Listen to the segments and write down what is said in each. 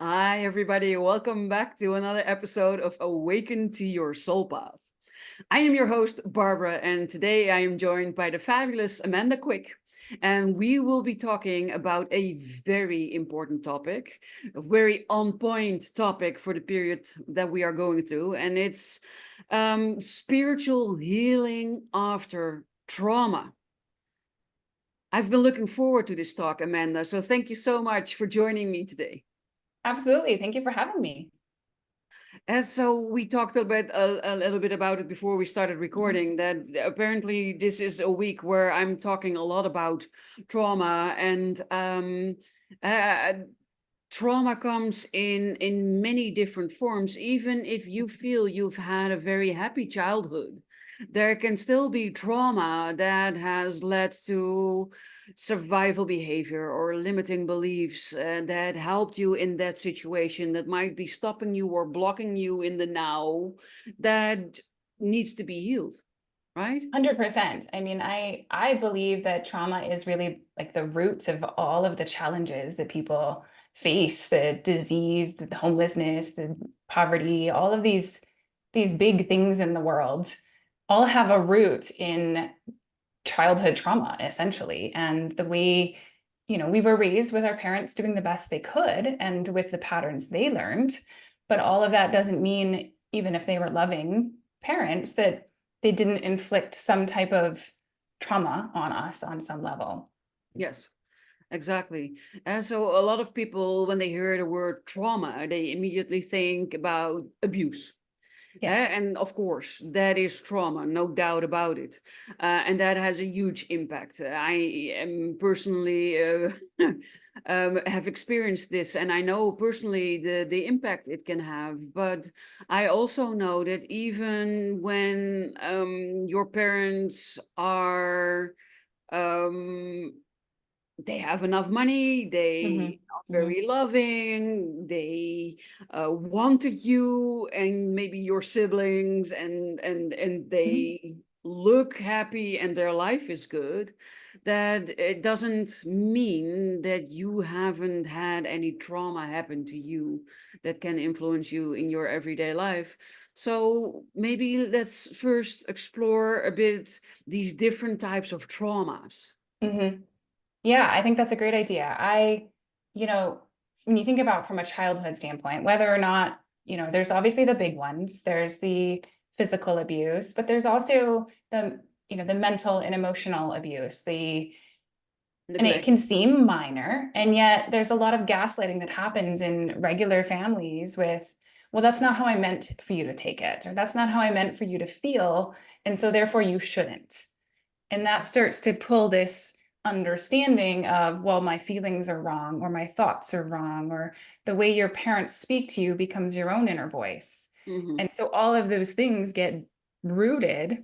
Hi, everybody. Welcome back to another episode of Awaken to Your Soul Path. I am your host, Barbara, and today I am joined by the fabulous Amanda Quick. And we will be talking about a very important topic, a very on point topic for the period that we are going through. And it's spiritual healing after trauma. I've been looking forward to this talk, Amanda. So thank you so much for joining me today. Absolutely. Thank you for having me. And so we talked a little bit about it before we started recording, that apparently this is a week where I'm talking a lot about trauma, and uh, trauma comes in many different forms. Even if you feel you've had a very happy childhood, there can still be trauma that has led to survival behavior or limiting beliefs that helped you in that situation, that might be stopping you or blocking you in the now, that needs to be healed, right? 100%. I mean, I believe that trauma is really like the roots of all of the challenges that people face, the disease, the homelessness, the poverty, all of these big things in the world all have a root in childhood trauma, essentially. And the way, we were raised with our parents doing the best they could and with the patterns they learned. But all of that doesn't mean, even if they were loving parents, that they didn't inflict some type of trauma on us on some level. Yes. Exactly. And so a lot of people, when they hear the word trauma, they immediately think about abuse. Yes. And of course, that is trauma, no doubt about it. And that has a huge impact. I am personally have experienced this, and I know personally the impact it can have. But I also know that even when your parents are um, they have enough money, they Hmm. are Hmm. very loving, they wanted you and maybe your siblings, and Hmm. they look happy and their life is good, that it doesn't mean that you haven't had any trauma happen to you that can influence you in your everyday life. So maybe let's first explore a bit these different types of traumas. Hmm. Yeah, I think that's a great idea. You know, when you think about from a childhood standpoint, whether or not, there's obviously the big ones, there's the physical abuse, but there's also the mental and emotional abuse, and it Neglect. can seem minor, and yet there's a lot of gaslighting that happens in regular families with, well, that's not how I meant for you to take it, or that's not how I meant for you to feel, and so therefore you shouldn't. And that starts to pull this understanding of, well, my feelings are wrong, or my thoughts are wrong, or the way your parents speak to you becomes your own inner voice. Mhm. And so all of those things get rooted.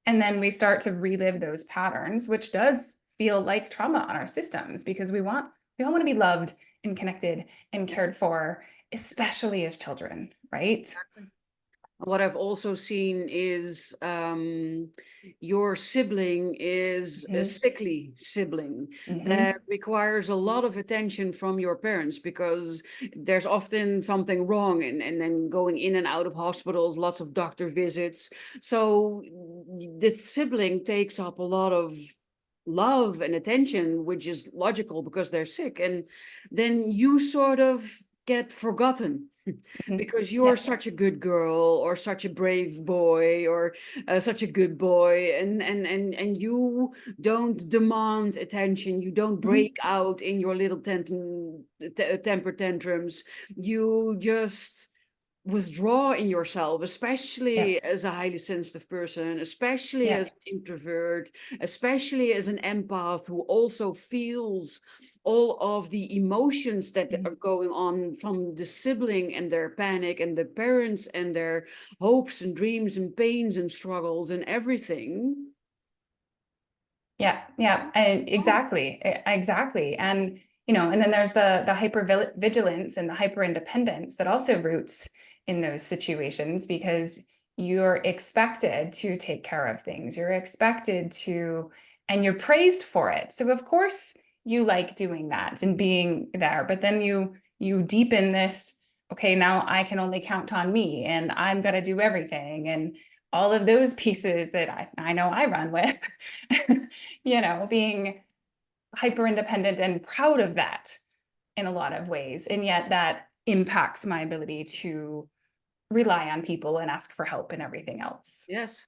And then we start to relive those patterns, which does feel like trauma on our systems because we all want to be loved and connected and Yes. cared for, especially as children, right? What I've also seen is your sibling is a Hmm. sickly sibling that Hmm. requires a lot of attention from your parents, because there's often something wrong, and then going in and out of hospitals, lots of doctor visits. So the sibling takes up a lot of love and attention, which is logical because they're sick. And then you sort of get forgotten Hmm. because you're Yeah. such a good girl or such a brave boy or such a good boy, and you don't demand attention, you don't Hmm. break out in your little temper tantrums, you just withdraw in yourself, Yeah. especially as a highly sensitive person, especially Yeah. as an introvert, especially as an empath who also feels all of the emotions that Mhm. are going on from the sibling and their panic, and the parents and their hopes and dreams and pains and struggles and everything. Yeah, yeah, and exactly. And and then there's the hyper vigilance and the hyper independence that also roots in those situations because you're expected to take care of things. You're expected to, and you're praised for it. So of course you like doing that and being there, but then you deepen this, okay, now I can only count on me and I'm going to do everything. And all of those pieces that I know I run with, being hyper independent and proud of that in a lot of ways. And yet that impacts my ability to rely on people and ask for help and everything else. Yes.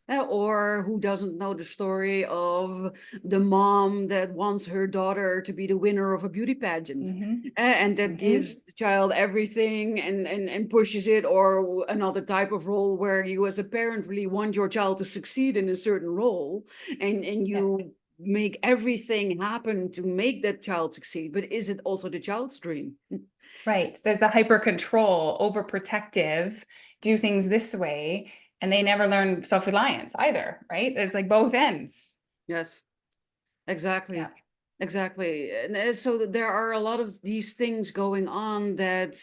Or who doesn't know the story of the mom that wants her daughter to be the winner of a beauty pageant, Hmm. and that Hmm. gives the child everything and pushes it, or another type of role where you as a parent really want your child to succeed in a certain role, and Yeah. you make everything happen to make that child succeed. But is it also the child's dream? Right. The hyper control, overprotective, do things this way, and they never learn self-reliance either, right? It's like both ends. Yes. Yeah. Exactly. Exactly. And so there are a lot of these things going on that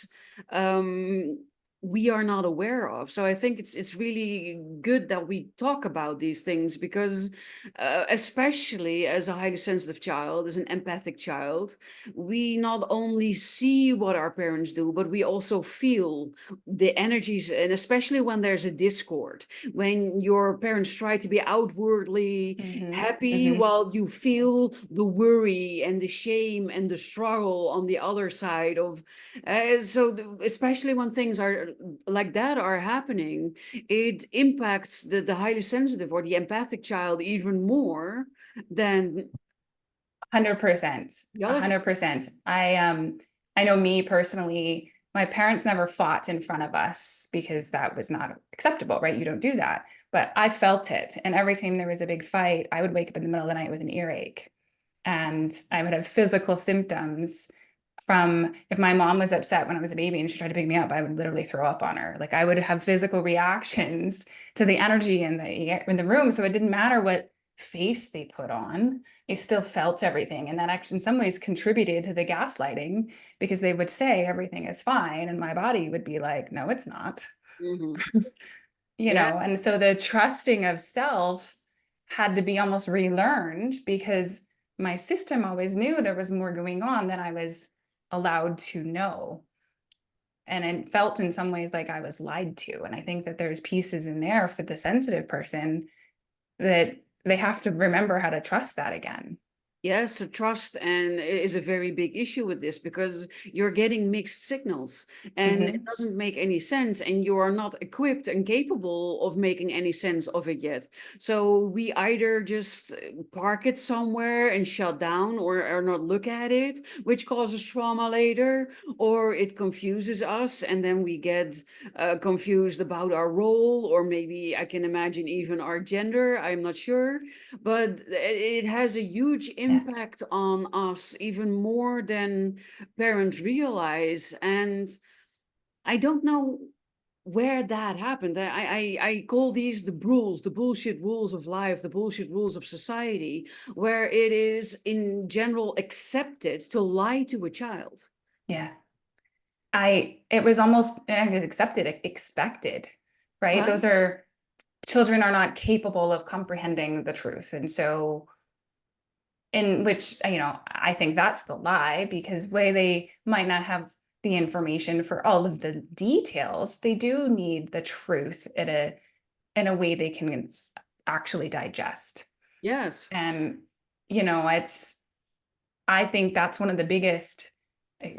um, we are not aware of. So I think it's really good that we talk about these things because, especially as a highly sensitive child, as an empathic child, we not only see what our parents do, but we also feel the energies, and especially when there's a discord, when your parents try to be outwardly Hmm. happy Hmm. while you feel the worry and the shame and the struggle on the other side of especially when things are like that are happening, it impacts the highly sensitive or the empathic child even more than 100%. the A other hundred child. percent. I know me personally, my parents never fought in front of us because that was not acceptable, right? You don't do that. But I felt it. And every time there was a big fight, I would wake up in the middle of the night with an earache. And I would have physical symptoms from if my mom was upset when I was a baby and she tried to pick me up, I would literally throw up on her. Like I would have physical reactions to the energy in the room. So it didn't matter what face they put on, I still felt everything. And that actually in some ways contributed to the gaslighting because they would say everything is fine. And my body would be like, no, it's not. Hmm. Yes. And so the trusting of self had to be almost relearned because my system always knew there was more going on than I was allowed to know. And it felt in some ways like I was lied to. And I think that there's pieces in there for the sensitive person that they have to remember how to trust that again. Yes, so trust and is a very big issue with this because you're getting mixed signals and it Hmm. doesn't make any sense and you are not equipped and capable of making any sense of it yet. So we either just park it somewhere and shut down or not look at it, which causes trauma later, or it confuses us and then we get confused about our role, or maybe I can imagine even our gender. I'm not sure, but it has a huge Yeah. impact on us even more than parents realize. And I don't know where that happened. I call these the rules, the bullshit rules of life, the bullshit rules of society, where it is in general accepted to lie to a child. Yeah. It was almost accepted, expected, right? Right? Those are children are not capable of comprehending the truth. And so, in which, I think that's the lie because way they might not have the information for all of the details, they do need the truth in a way they can actually digest. Yes. And, it's, I think that's one of the biggest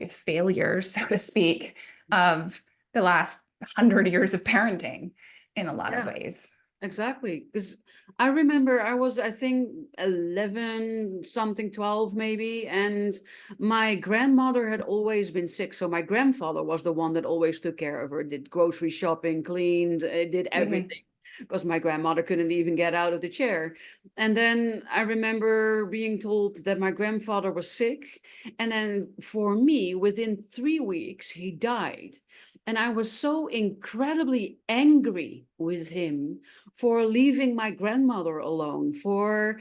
failures, so to speak, of the last 100 years of parenting in a lot of Yeah. ways. Exactly, because I remember I was, I think, 11, something, 12 maybe, and my grandmother had always been sick. So my grandfather was the one that always took care of her, did grocery shopping, cleaned, did Hmm. everything, because my grandmother couldn't even get out of the chair. And then I remember being told that my grandfather was sick, and then for me, within 3 weeks, he died. And I was so incredibly angry with him for leaving my grandmother alone, for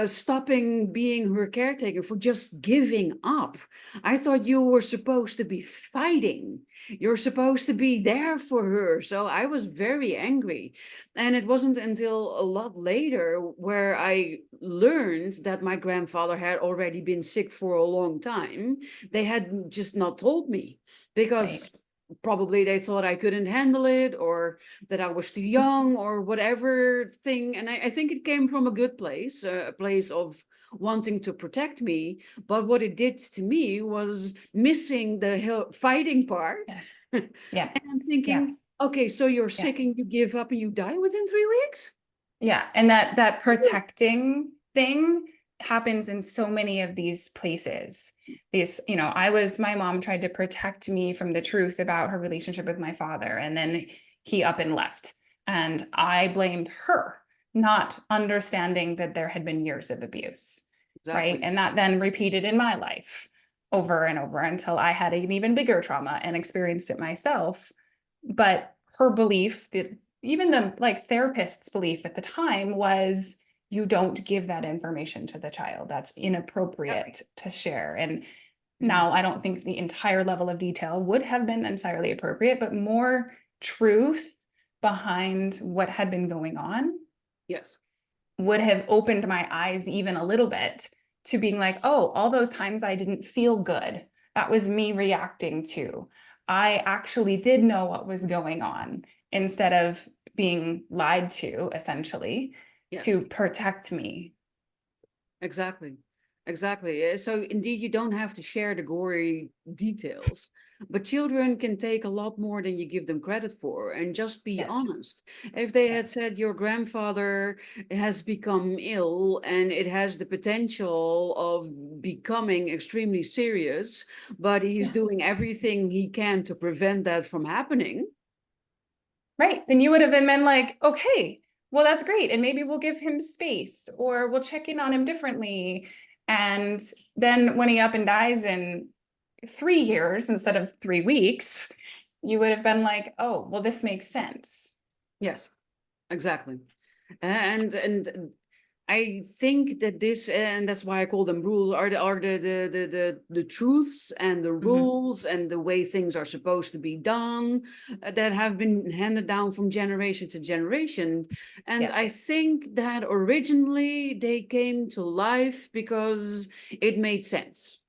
stopping being her caretaker, for just giving up. I thought you were supposed to be fighting. You're supposed to be there for her. So I was very angry. And it wasn't until a lot later where I learned that my grandfather had already been sick for a long time. They had just not told me Right. because probably they thought I couldn't handle it, or that I was too young, or whatever thing. And I think it came from a good place, a place of wanting to protect me. But what it did to me was missing the fighting part. Yeah. And Yeah. thinking, okay, so you're Yeah. sick and you give up and you die within 3 weeks? Yeah. And that protecting thing happens in so many of these places. These, my mom tried to protect me from the truth about her relationship with my father, and then he up and left. And I blamed her, not understanding that there had been years of abuse. Right. Exactly. And that then repeated in my life over and over until I had an even bigger trauma and experienced it myself. But her belief, that even the like therapist's belief at the time, was you don't give that information to the child. That's Yep. inappropriate to share. And Mm. now I don't think the entire level of detail would have been entirely appropriate, but more truth behind what had been going on Yes. would have opened my eyes even a little bit to being like, oh, all those times I didn't feel good, that was me reacting to. I actually did know what was going on instead of being lied to, essentially, to Yes. protect me. Exactly. Exactly. So indeed, you don't have to share the gory details, but children can take a lot more than you give them credit for. And just be Yes. honest. If they had Yes. said your grandfather has become ill and it has the potential of becoming extremely serious, but he's Yeah. doing everything he can to prevent that from happening. Right. Then you would have been like, okay, well, that's great. And maybe we'll give him space or we'll check in on him differently. And then when he up and dies in 3 years instead of 3 weeks, you would have been like, oh, well, this makes sense. Yes, exactly. And I think that this, and that's why I call them rules, are the truths and the Mhm. rules and the way things are supposed to be done, that have been handed down from generation to generation. And Yeah. I think that originally they came to life because it made sense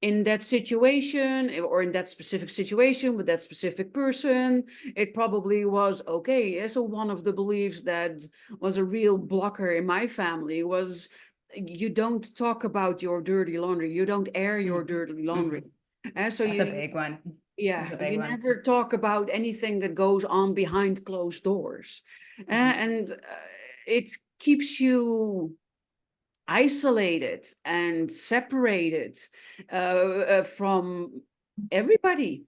in that situation, or in that specific situation with that specific person. It probably was okay. So one of the beliefs that was a real blocker in my family was, you don't talk about your dirty laundry, you don't air your Mm. dirty laundry. Mhm. And so That's a you, big one. That's yeah, a big you one. never talk about anything that goes on behind closed doors. Mhm. And it keeps you isolated and separated from everybody.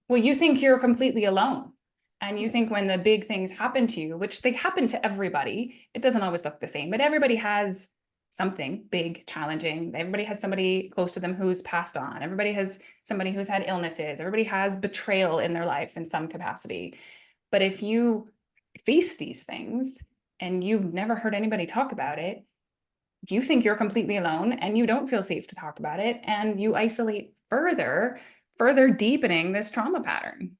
Well, you think you're completely alone. And you Yes. think when the big things happen to you, which they happen to everybody, it doesn't always look the same, but everybody has something big, challenging. Everybody has somebody close to them who's passed on. Everybody has somebody who's had illnesses. Everybody has betrayal in their life in some capacity. But if you face these things and you've never heard anybody talk about it, you think you're completely alone and you don't feel safe to talk about it. And you isolate further, further deepening this trauma pattern.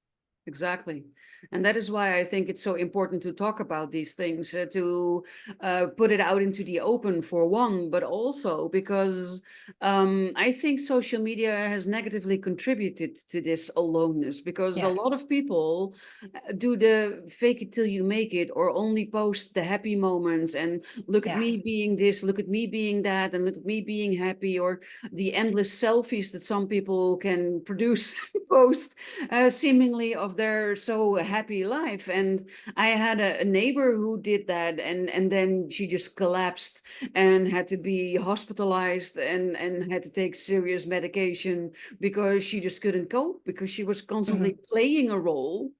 Exactly. And that is why I think it's so important to talk about these things, to put it out into the open, for one, but also because I think social media has negatively contributed to this aloneness, because a Yeah. lot of people do the fake it till you make it, or only post the happy moments and look at Yeah. me being this, look at me being that, and look at me being happy, or the endless selfies that some people can produce, post seemingly of their so happy life. And I had a neighbor who did that, and then she just collapsed and had to be hospitalized, and had to take serious medication because she just couldn't cope, because she was constantly Mhm. playing a role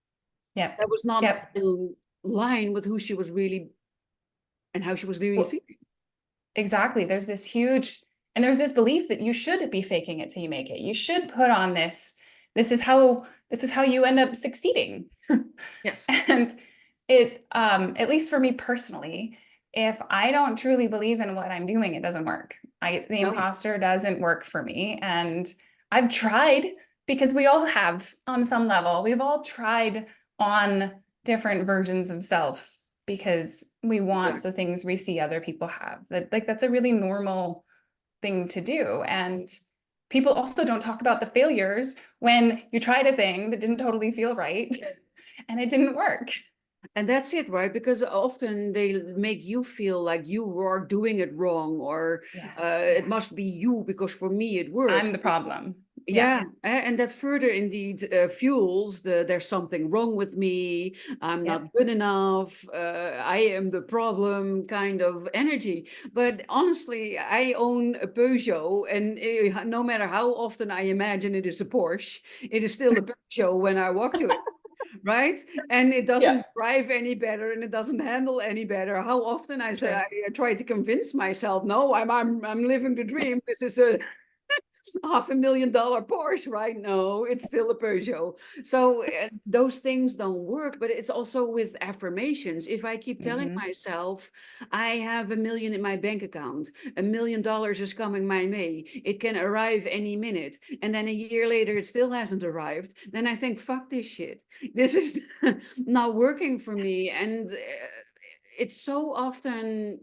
Yep. that was not Yep. in line with who she was really and how she was really Well, feeling. exactly. And there's this belief that you should be faking it till you make it. You should put on this is how you end up succeeding. Yes. And it, at least for me personally, if I don't truly believe in what I'm doing, it doesn't work. The No. imposter doesn't work for me. And I've tried, because we all have on some level, we've all tried on different versions of self because we want the Exactly. things we see other people have. That, like, that's a really normal thing to do. And people also don't talk about the failures when you tried a thing that didn't totally feel right and it didn't work. And that's it, right? Because often they make you feel like you are doing it wrong, or Yeah. it Yeah. must be you because for me it worked. I'm the problem. Yeah. Yeah, and that further indeed fuels the there's something wrong with me, I'm not Yep. good enough, I am the problem kind of energy. But honestly, I own a Peugeot, and no matter how often I imagine it is a Porsche, it is still a Peugeot when I walk to it. Right? And it Yeah. doesn't drive any better, and it doesn't handle any better. How often I It's say true. I try to convince myself, no, I'm living the dream. This is a $500,000 Porsche, right? No, it's still a Peugeot. So those things don't work, but it's also with affirmations. If I keep telling Hmm. myself, I have 1 million in my bank account, $1 million is coming my way, it can arrive any minute, and then a year later it still hasn't arrived, then I think, fuck this shit. This is not working for me. And it's so often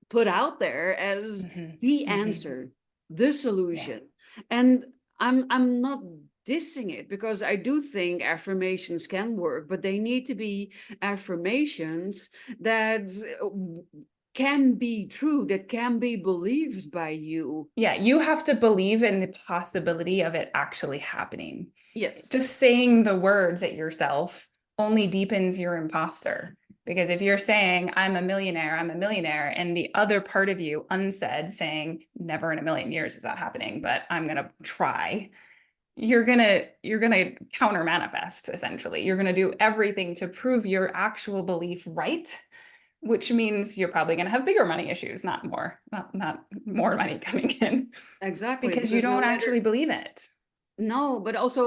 put out there as Hmm. the Hmm. answer, the Yeah. solution. And I'm not dissing it, because I do think affirmations can work, but they need to be affirmations that can be true, that can be believed by you. Yeah. You have to believe in the possibility of it actually happening. Yes, Just saying the words at yourself only deepens your imposter. Because if you're saying, I'm a millionaire, and the other part of you unsaid saying, never in a million years is that happening, but I'm going to try, you're gonna counter manifest. Essentially, you're gonna do everything to prove your actual belief right, which means you're probably gonna have bigger money issues, not more money coming in, exactly. because you Because no don't matter, actually believe it. no, but also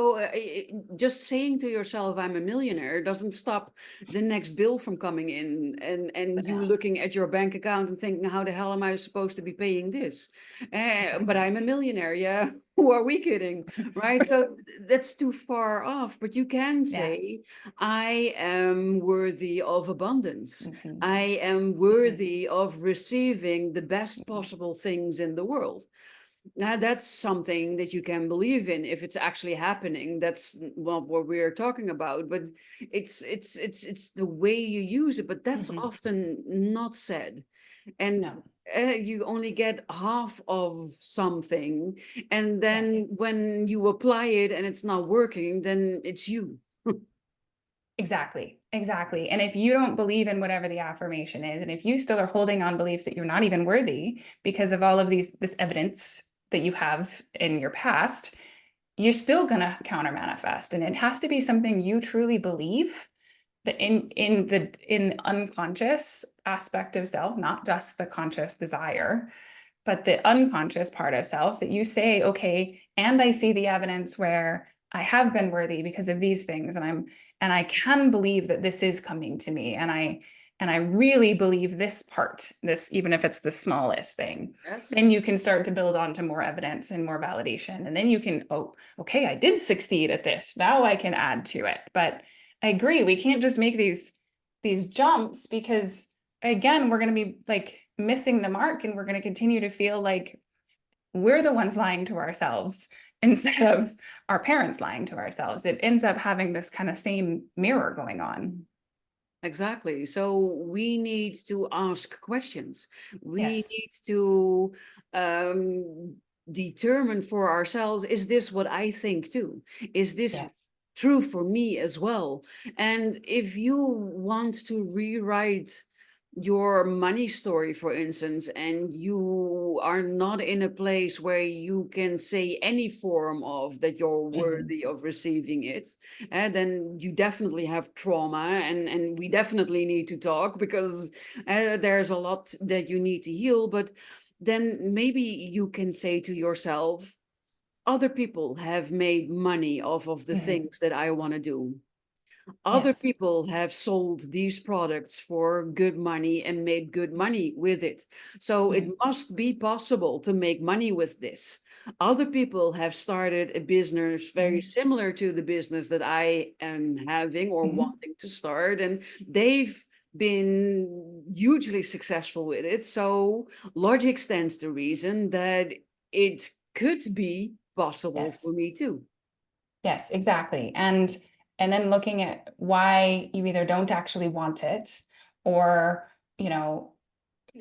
just saying to yourself, I'm a millionaire, doesn't stop the next bill from coming in, and you No. looking at your bank account and thinking, how the hell am I supposed to be paying this? But Exactly. I'm a millionaire, yeah. Who are we kidding? Right? So that's too far off. But you can Yeah. say, I am worthy of abundance. Hmm. I am Hmm. worthy of receiving the best Hmm. possible things in the world. Now that's something that you can believe in if it's actually happening. That's well, what we're talking about. But it's the way you use it. But that's Hmm. often not said, and No. you only get half of something, and Yeah. then when you apply it and it's not working, then it's you. Exactly. Exactly. And if you don't believe in whatever the affirmation is, and if you still are holding on beliefs that you're not even worthy because of all of this evidence that you have in your past, you're still going to counter manifest. And it has to be something you truly believe, that in unconscious aspect of self, not just the conscious desire, but the unconscious part of self, that you say, okay, and I see the evidence where I have been worthy because of these things, and I can believe that this is coming to me, and I really believe this part, this, even if it's the smallest thing. Yes, Then you can start to build onto more evidence and more validation, and then you can, oh, okay, I did succeed at this, now I can add to it. But I agree, we can't just make these jumps, because again, we're going to be like missing the mark, and we're going to continue to feel like we're the ones lying to ourselves instead of our parents lying to ourselves. It ends up having this kind of same mirror going on. exactly. So we need to ask questions. We Yes. need to um, determine for ourselves, is this what I think too? Is this Yes. true for me as well? And if you want to rewrite your money story, for instance, and you are not in a place where you can say any form of that you're Hmm. worthy of receiving it, then you definitely have trauma, and we definitely need to talk, because there's a lot that you need to heal. But then maybe you can say to yourself, other people have made money off of the Mhm. things that I want to do. Other Yes. people have sold these products for good money and made good money with it. So it Mhm. must be possible to make money with this. Other people have started a business very Mhm. similar to the business that I am having or Mhm. wanting to start, and they've been hugely successful with it. So logic stands to reason that it could be possible for Yes. me too. Yes, exactly. And then looking at why you either don't actually want it, or, you know,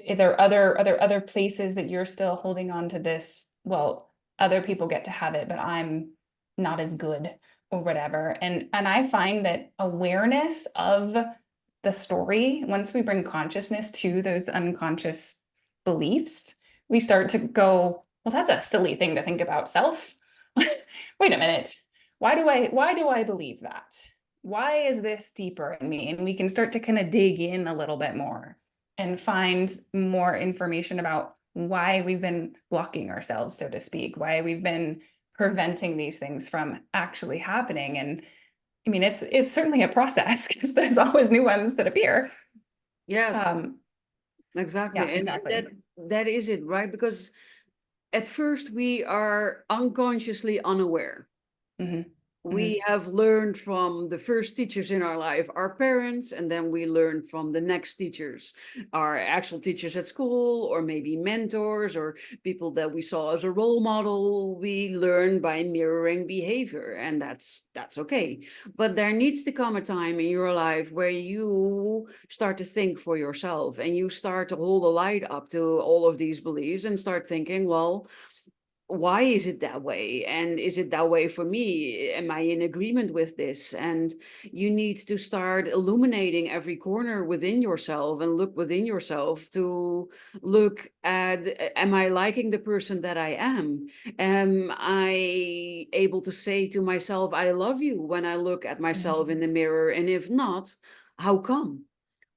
are there other places that you're still holding on to this? Well, other people get to have it, but I'm not as good, or whatever. And I find that awareness of the story, once we bring consciousness to those unconscious beliefs, we start to go, well, that's a silly thing to think about self. Wait a minute. Why do I believe that? Why is this deeper in me? And we can start to kind of dig in a little bit more and find more information about why we've been blocking ourselves, so to speak, why we've been preventing these things from actually happening. And I mean, it's certainly a process because there's always new ones that appear. Yes. Um, Exactly. yeah, And exactly. that is it, right? Because at first we are unconsciously unaware. Hmm. Hmm. We have learned from the first teachers in our life, our parents, and then we learn from the next teachers, our actual teachers at school, or maybe mentors, or people that we saw as a role model. We learn by mirroring behavior, and that's okay. But there needs to come a time in your life where you start to think for yourself and you start to hold a light up to all of these beliefs and start thinking, well, why is it that way, and is it that way for me? Am I in agreement with this? And you need to start illuminating every corner within yourself and look within yourself to look at, am I liking the person that I am I able to say to myself, I love you, when I look at Hmm. myself in the mirror? And if not, how come?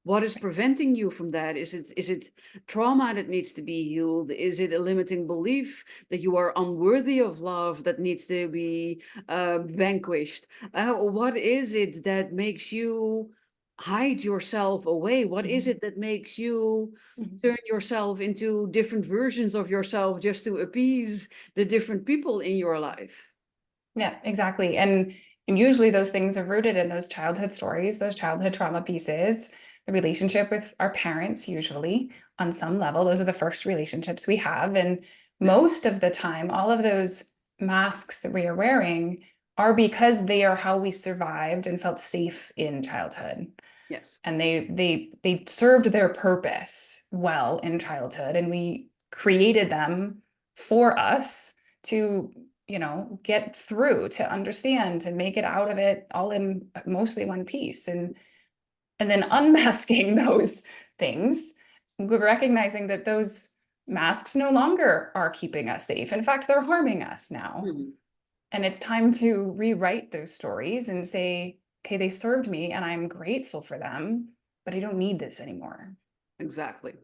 What is preventing you from that? Is it trauma that needs to be healed? Is it a limiting belief that you are unworthy of love that needs to be vanquished? What is it that makes you hide yourself away? What is Hmm. it that makes you Hmm. turn yourself into different versions of yourself just to appease the different people in your life? Yeah, exactly. And usually those things are rooted in those childhood stories, those childhood trauma pieces, the relationship with our parents, usually on some level. Those are the first relationships we have. And Yes. most of the time, all of those masks that we are wearing are because they are how we survived and felt safe in childhood. Yes. And they served their purpose well in childhood, and we created them for us to, get through, to understand, to make it out of it all in mostly one piece. And then unmasking those things, recognizing that those masks no longer are keeping us safe. In fact, they're harming us now. Mhm. And it's time to rewrite those stories and say, okay, they served me and I'm grateful for them, but I don't need this anymore. Exactly.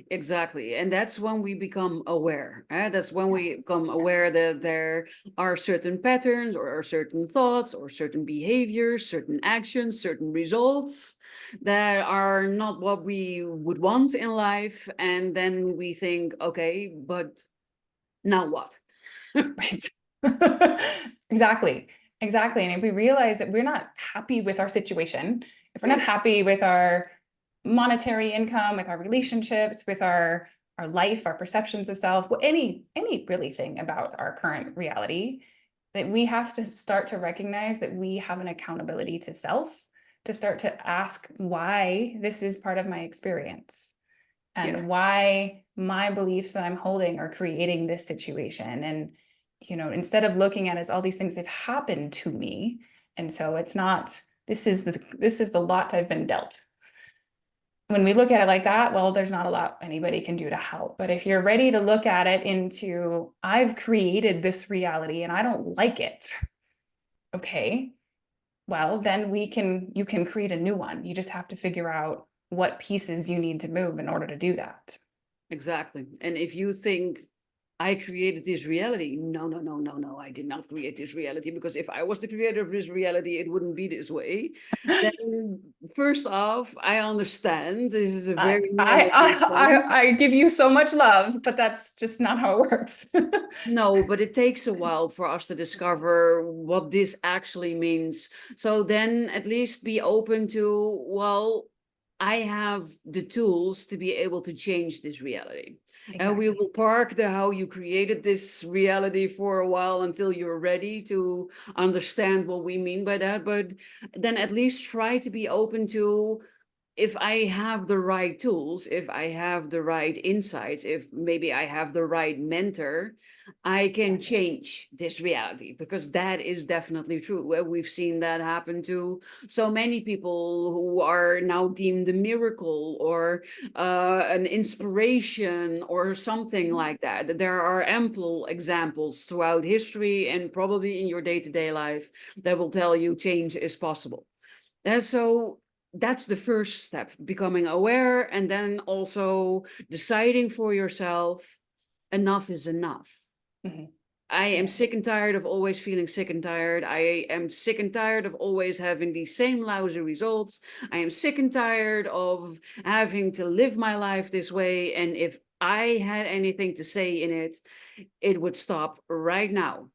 Exactly. And that's when we become aware. That's when Yeah. we become aware that there are certain patterns or certain thoughts or certain behaviors, certain actions, certain results that are not what we would want in life. And then we think, okay, but now what? Right. Exactly. Exactly. And if we realize that we're not happy with our situation, if we're not Yes. happy with our monetary income, with our relationships, with our life, our perceptions of self, any really thing about our current reality, that we have to start to recognize that we have an accountability to self, to start to ask why this is part of my experience and Yes. why my beliefs that I'm holding are creating this situation. And, instead of looking at it as all these things that have happened to me. And so it's not, this is the lot I've been dealt. When we look at it like that, well, there's not a lot anybody can do to help. But if you're ready to look at it into, I've created this reality and I don't like it. Okay, well, then you can create a new one. You just have to figure out what pieces you need to move in order to do that. Exactly. And if you think I created this reality. No, no, no, no, no. I did not create this reality, because if I was the creator of this reality, it wouldn't be this way. Then, first off, I understand this is a I, very I, narrow I, viewpoint. I give you so much love, but that's just not how it works. No, but it takes a while for us to discover what this actually means. So then at least be open to, well, I have the tools to be able to change this reality. And we Exactly. will park the how you created this reality for a while until you're ready to understand what we mean by that. But then at least try to be open to, if I have the right tools, if I have the right insights, if maybe I have the right mentor, I can Exactly. change this reality, because that is definitely true. We've seen that happen to so many people who are now deemed a miracle, or an inspiration, or something like that. There are ample examples throughout history and probably in your day-to-day life that will tell you change is possible. And so that's the first step, becoming aware, and then also deciding for yourself, enough is enough. Mhm. I am Yes. sick and tired of always feeling sick and tired. I am sick and tired of always having the same lousy results. I am sick and tired of having to live my life this way. And if I had anything to say in it, it would stop right now.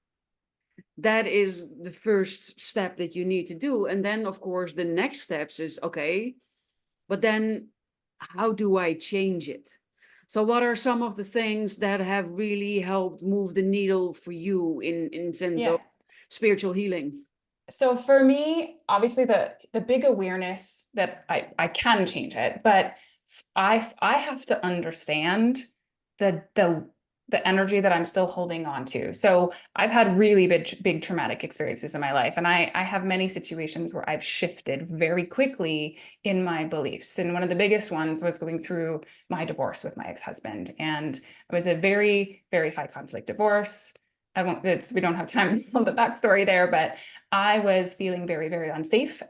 That is the first step that you need to do. And then, of course, the next steps is, okay, but then how do I change it? So what are some of the things that have really helped move the needle for you in sense of Yes. spiritual healing? So for me, obviously the big awareness that I can change it, but I have to understand the energy that I'm still holding on to. So I've had really big traumatic experiences in my life, and I have many situations where I've shifted very quickly in my beliefs. And one of the biggest ones was going through my divorce with my ex-husband, and it was a very high conflict divorce. I won't, we don't have time to tell the backstory there, but I was feeling very unsafe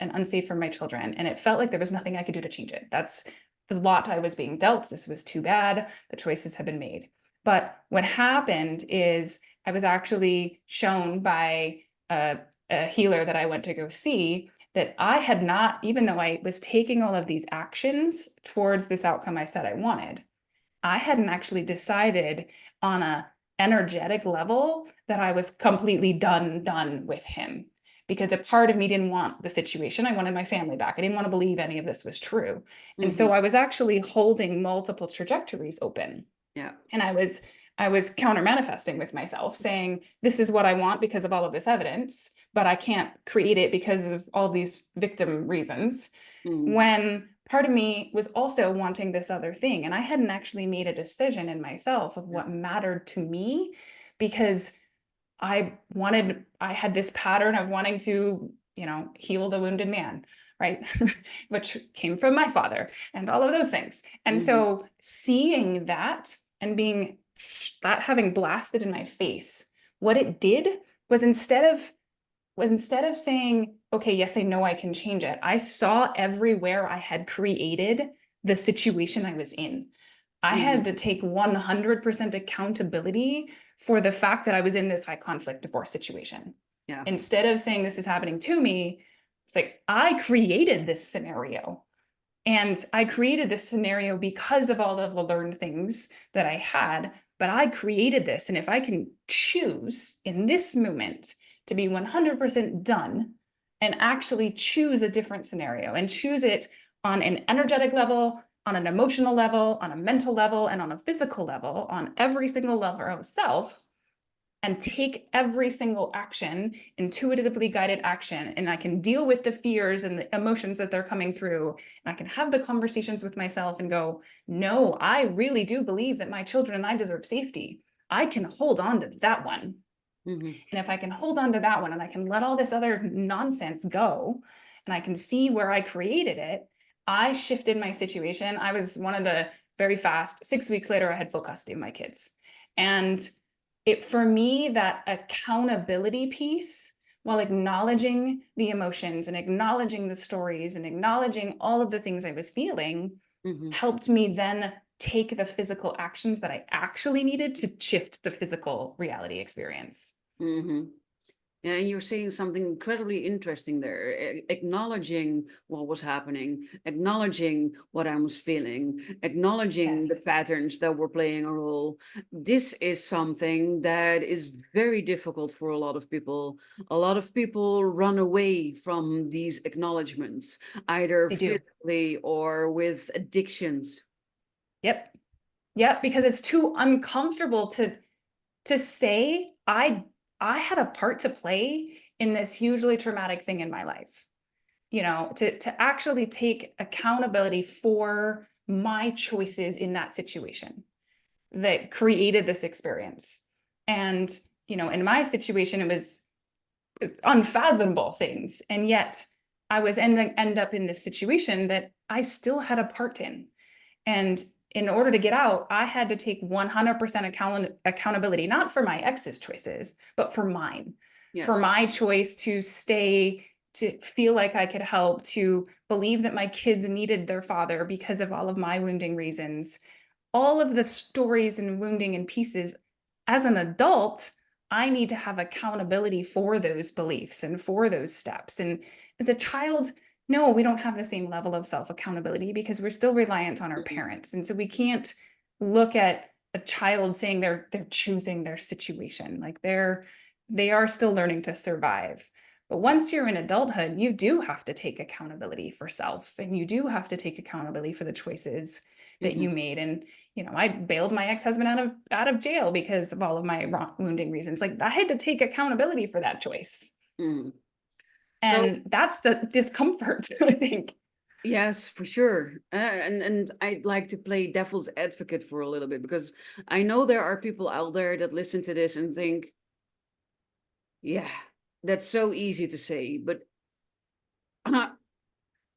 for my children. And it felt like there was nothing I could do to change it. That's the lot I was being dealt. This was too bad. The choices had been made. But what happened is I was actually shown by a healer that I went to go see that I had not, even though I was taking all of these actions towards this outcome I said I wanted, I hadn't actually decided on a energetic level that I was completely done with him, because a part of me didn't want the situation. I wanted my family back. I didn't want to believe any of this was true. And Hmm. so I was actually holding multiple trajectories open. Yeah. And I was counter manifesting with myself, saying, this is what I want because of all of this evidence, but I can't create it because of all these victim reasons, Mm. when part of me was also wanting this other thing. And I hadn't actually made a decision in myself of Yeah. what mattered to me, because I had this pattern of wanting to, heal the wounded man, right? Which came from my father and all of those things. And Hmm. so seeing that and being that having blasted in my face, what it did was instead of saying, okay, yes, I know I can change it, I saw everywhere I had created the situation I was in. I Hmm. had to take 100% accountability for the fact that I was in this high conflict divorce situation. Yeah. Instead of saying this is happening to me, it's like, I created this scenario. And I created this scenario because of all of the learned things that I had, but I created this. And if I can choose in this moment to be 100% done and actually choose a different scenario and choose it on an energetic level, on an emotional level, on a mental level, and on a physical level, on every single level of self, and take every single action, intuitively guided action, and I can deal with the fears and the emotions that they're coming through, and I can have the conversations with myself and go, no, I really do believe that my children and I deserve safety. I can hold on to that one. Hmm. And if I can hold on to that one and I can let all this other nonsense go, and I can see where I created it, I shifted my situation. I was one of the very fast, 6 weeks later, I had full custody of my kids. And it, for me, that accountability piece, while acknowledging the emotions and acknowledging the stories and acknowledging all of the things I was feeling, Hmm. helped me then take the physical actions that I actually needed to shift the physical reality experience. Hmm. Yeah, and you're saying something incredibly interesting there. Acknowledging what was happening, acknowledging what I was feeling, acknowledging the Yes, patterns that were playing a role. This is something that is very difficult for a lot of people. A lot of people run away from these acknowledgments, either they do. physically or with addictions. Yep. Yep, because it's too uncomfortable to say I had a part to play in this hugely traumatic thing in my life. You know, to actually take accountability for my choices in that situation that created this experience. And, you know, in my situation, it was unfathomable things. And yet I was end up in this situation that I still had a part in. And in order to get out, I had to take 100% accountability, not for my ex's choices, but for mine, for Yes. my choice to stay, to feel like I could help, to believe that my kids needed their father because of all of my wounding reasons. All of the stories and wounding and pieces. As an adult, I need to have accountability for those beliefs and for those steps. And as a child, no, we don't have the same level of self accountability because we're still reliant on our Mhm. parents. And so we can't look at a child saying they're choosing their situation. Like they are still learning to survive. But once you're in adulthood, you do have to take accountability for self, and you do have to take accountability for the choices that Mhm. you made. And you know, I bailed my ex-husband out of jail because of all of my wounding reasons. Like I had to take accountability for that choice. Mhm. So And that's the discomfort, I think. yes, for sure. And I'd like to play devil's advocate for a little bit because I know there are people out there that listen to this and think, yeah, that's so easy to say, but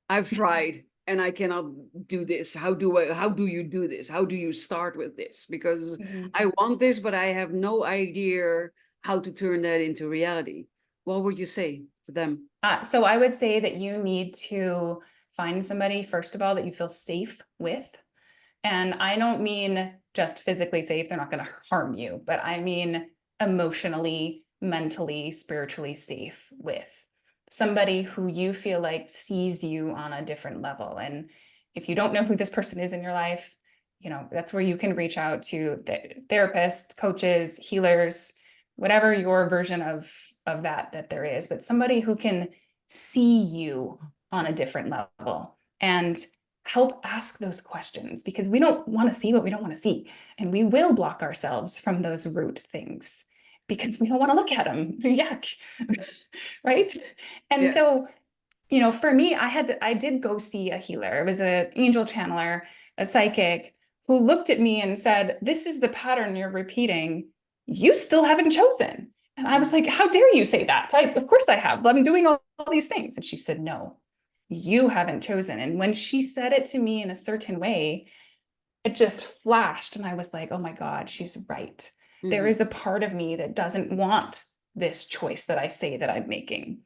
I've tried and I cannot do this. How do you do this? How do you start with this? Because Mhm. I want this, but I have no idea how to turn that into reality. What would you say to them? So I would say that you need to find somebody, first of all, that you feel safe with. And I don't mean just physically safe, they're not going to harm you, but I mean emotionally, mentally, spiritually safe with somebody who you feel like sees you on a different level. And if you don't know who this person is in your life, you know, that's where you can reach out to therapists, coaches, healers, whatever your version of that there is, but somebody who can see you on a different level and help ask those questions, because we don't want to see what we don't want to see. And we will block ourselves from those root things because we don't want to look at them. Yuck. Right. And Yes. so, you know, for me, I did go see a healer. It was an angel channeler, a psychic who looked at me and said, "This is the pattern you're repeating. You still haven't chosen." And I was Mhm. like, "How dare you say that?" Of course I have. I'm doing all these things. And she said, "No, you haven't chosen." And when she said it to me in a certain way, it just flashed. And I was like, oh my God, she's right. There Mhm. is a part of me that doesn't want this choice that I say that I'm making.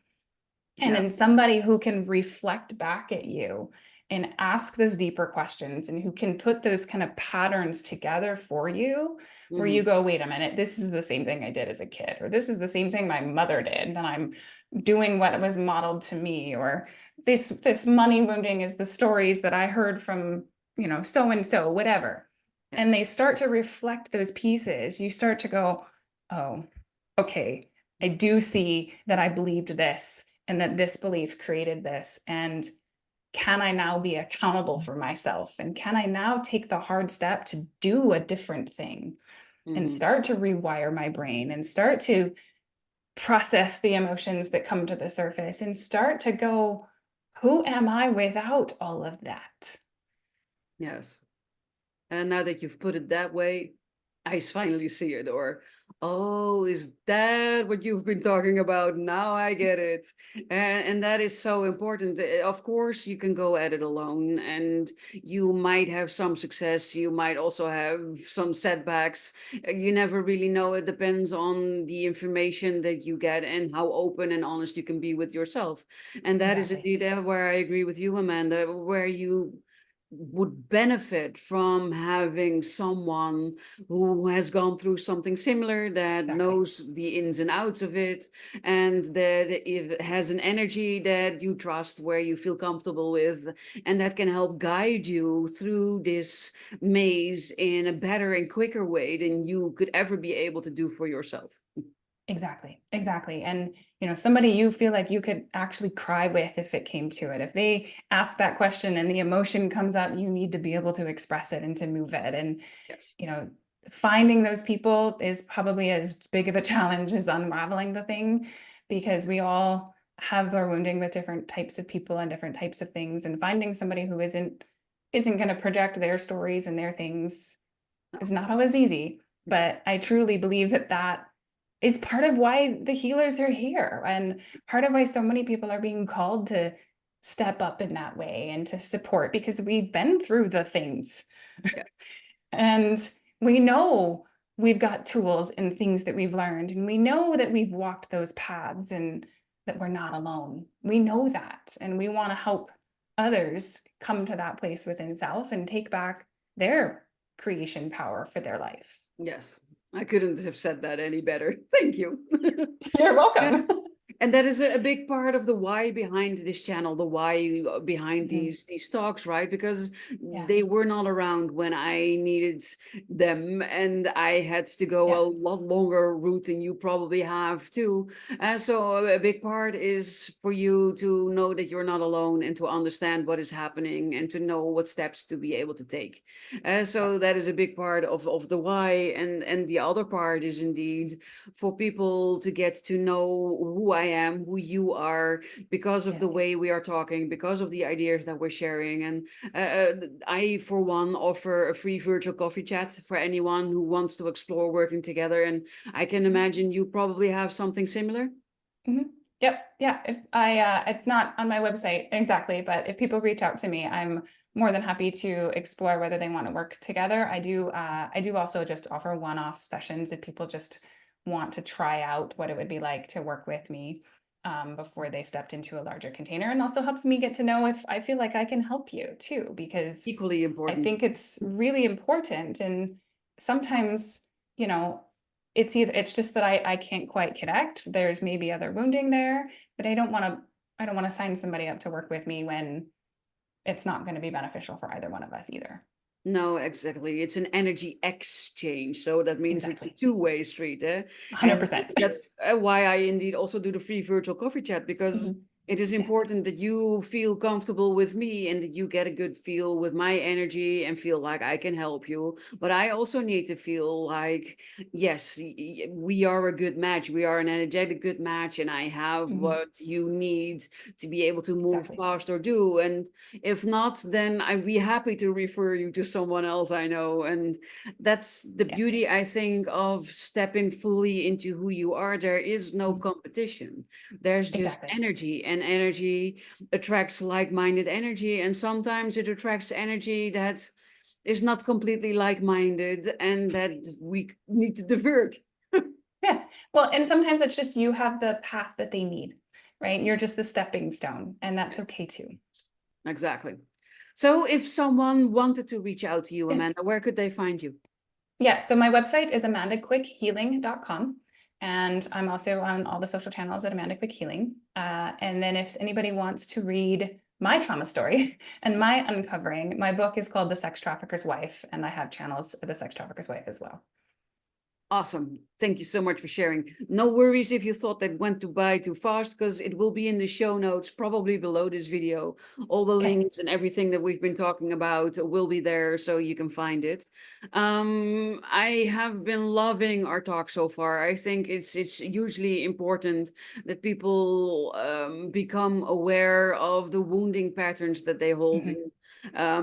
And Yeah. in somebody who can reflect back at you and ask those deeper questions and who can put those kind of patterns together for you, where you Mhm. go, wait a minute, this is the same thing I did as a kid, or this is the same thing my mother did, and I'm doing what was modeled to me, or this money wounding is the stories that I heard from, you know, so and so, whatever. And Yes. they start to reflect those pieces. You start to go, oh, okay, I do see that I believed this and that this belief created this. And can I now be accountable for myself? And can I now take the hard step to do a different thing and Mhm. start to rewire my brain and start to process the emotions that come to the surface and start to go, who am I without all of that? Yes. And now that you've put it that way, finally see it. Or, oh, is that what you've been talking about? Now I get it. And that is so important. Of course, you can go at it alone and you might have some success. You might also have some setbacks. You never really know. It depends on the information that you get and how open and honest you can be with yourself. And that is Exactly. indeed where I agree with you, Amanda, where you would benefit from having someone who has gone through something similar, that Exactly. knows the ins and outs of it, and that it has an energy that you trust, where you feel comfortable with, and that can help guide you through this maze in a better and quicker way than you could ever be able to do for yourself. Exactly. Exactly. And, somebody you feel like you could actually cry with if it came to it. If they ask that question and the emotion comes up, you need to be able to express it and to move it. And, Yes. you know, finding those people is probably as big of a challenge as unraveling the thing, because we all have our wounding with different types of people and different types of things. And finding somebody who isn't going to project their stories and their things No. is not always easy. But I truly believe that that is part of why the healers are here, and part of why so many people are being called to step up in that way and to support, because we've been through the things. Yes. And we know we've got tools and things that we've learned, and we know that we've walked those paths and that we're not alone. We know that, and we want to help others come to that place within self and take back their creation power for their life. Yes. I couldn't have said that any better. Thank you. You're Yeah. welcome. And that is a big part of the why behind this channel, the why behind Mhm. these talks, right? Because Yeah. they were not around when I needed them, and I had to go a Yeah. lot longer route than you probably have too. So a big part is for you to know that you're not alone, and to understand what is happening, and to know what steps to be able to take. So Yes. that is a big part of the why, and the other part is indeed for people to get to know who I am, who you are, because of the Yes. way we are talking, because of the ideas that we're sharing. And I, for one, offer a free virtual coffee chat for anyone who wants to explore working together. And I can imagine you probably have something similar. Mhm. Yep. Yeah. If I, it's not on my website exactly, but if people reach out to me, I'm more than happy to explore whether they want to work together. I do also just offer one-off sessions if people just want to try out what it would be like to work with me, before they stepped into a larger container, and also helps me get to know if I feel like I can help you too, because Equally I important. think it's really important. And sometimes, you know, it's just that I can't quite connect. There's maybe other wounding there, but I don't want to sign somebody up to work with me when it's not going to be beneficial for either one of us either. No, exactly. It's an energy exchange. So that means it's a Exactly. two-way street, eh? And 100%. that's why I indeed also do the free virtual coffee chat, because Mhm. it is Yeah. important that you feel comfortable with me, and that you get a good feel with my energy and feel like I can help you. But I also need to feel like, yes, we are a good match. We are an energetic good match, and I have Mhm. what you need to be able to move Exactly. past or do. And if not, then I'd be happy to refer you to someone else I know. And that's the Yeah. beauty, I think, of stepping fully into who you are. There is no Mhm. competition. There's just Exactly. energy, and energy attracts like-minded energy. And sometimes it attracts energy that is not completely like-minded, and that we need to divert. Yeah. Well, and sometimes it's just you have the path that they need, right? You're just the stepping stone, and that's Yes, okay too. exactly. So if someone wanted to reach out to you, Yes. Amanda, where could they find you? Yeah, so my website is amandaquickhealing.com. And I'm also on all the social channels at Amanda Quick Healing. And then if anybody wants to read my trauma story and my uncovering, my book is called The Sex Trafficker's Wife, and I have channels for The Sex Trafficker's Wife as well. Awesome. Thank you so much for sharing. No worries if you thought that went to by too fast, because it will be in the show notes, probably below this video. All the Okay. links and everything that we've been talking about will be there, so you can find it. I have been loving our talk so far. I think it's hugely important that people become aware of the wounding patterns that they hold Mhm. in,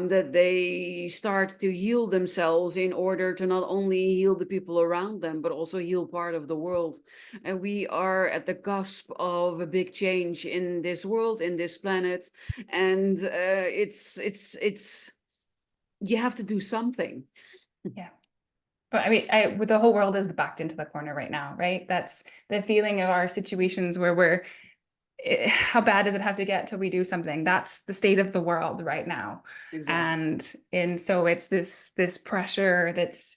that they start to heal themselves in order to not only heal the people around them, but also heal part of the world. And we are at the cusp of a big change in this world, in this planet, and it's you have to do something. Yeah. But I mean, the whole world is backed into the corner right now, right? That's the feeling of our situations where how bad does it have to get till we do something? That's the state of the world right now. Exactly. And so it's this pressure that's,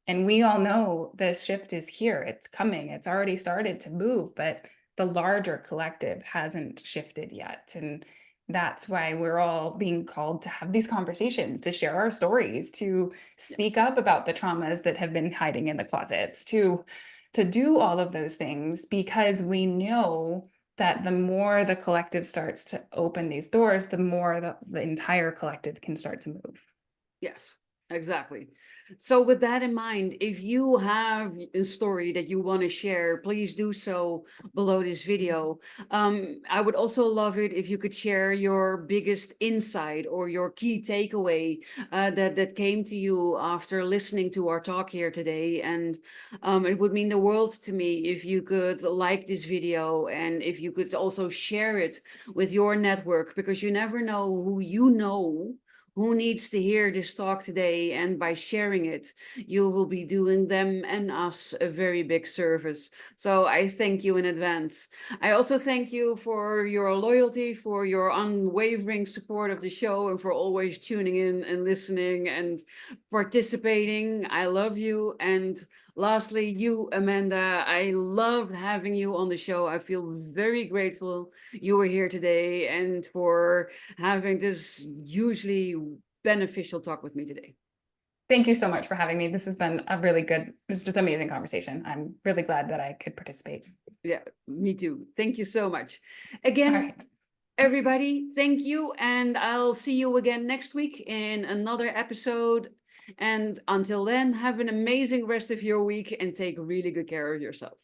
and we all know the shift is here. It's coming. It's already started to move, but the larger collective hasn't shifted yet. And that's why we're all being called to have these conversations, to share our stories, to speak Yes. up about the traumas that have been hiding in the closets, to do all of those things, because we know that the more the collective starts to open these doors, the more the entire collective can start to move. Yes, exactly. So with that in mind, if you have a story that you want to share, please do so below this video. I would also love it if you could share your biggest insight or your key takeaway that came to you after listening to our talk here today. And it would mean the world to me if you could like this video and if you could also share it with your network, because you never know who needs to hear this talk today, and by sharing it you will be doing them and us a very big service. So I thank you in advance. I also thank you for your loyalty, for your unwavering support of the show, and for always tuning in and listening and participating. I love you. And lastly, you, Amanda, I loved having you on the show. I feel very grateful you were here today and for having this hugely beneficial talk with me today. Thank you so much for having me. This has been a really good, it's just amazing conversation. I'm really glad that I could participate. Yeah, me too. Thank you so much. All Again, right. everybody, thank you. And I'll see you again next week in another episode. And until then, have an amazing rest of your week and take really good care of yourself.